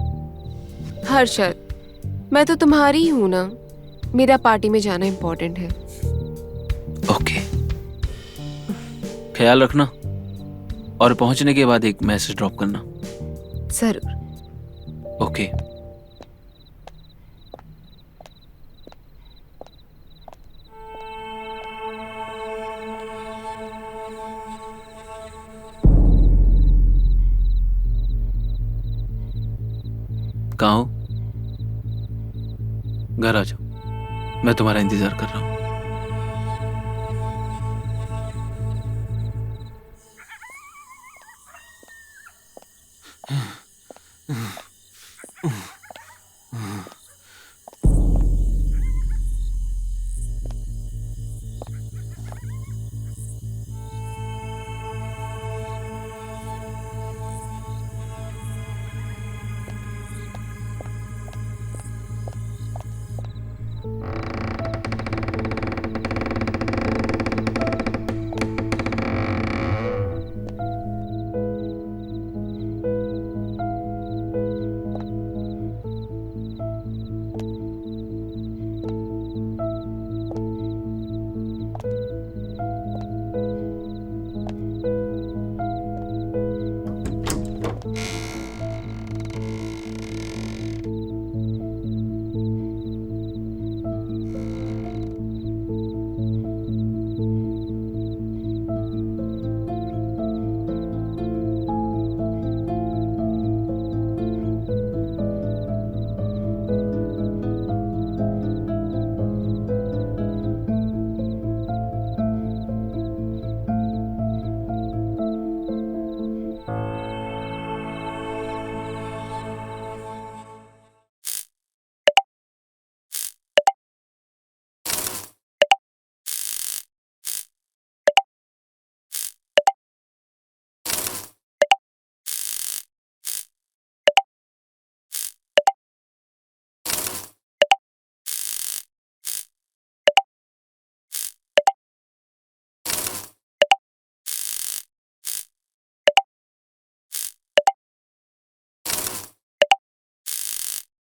हर्षद, मैं तो तुम्हारी हूँ ना, मेरा पार्टी में जाना इम्पोर्टेंट है। ओके, ख्याल रखना, और पहुंचने के बाद एक मैसेज ड्रॉप करना। जरूर। ओके। कहाँ हो? घर आ जाओ, मैं तुम्हारा इंतजार कर रहा हूँ।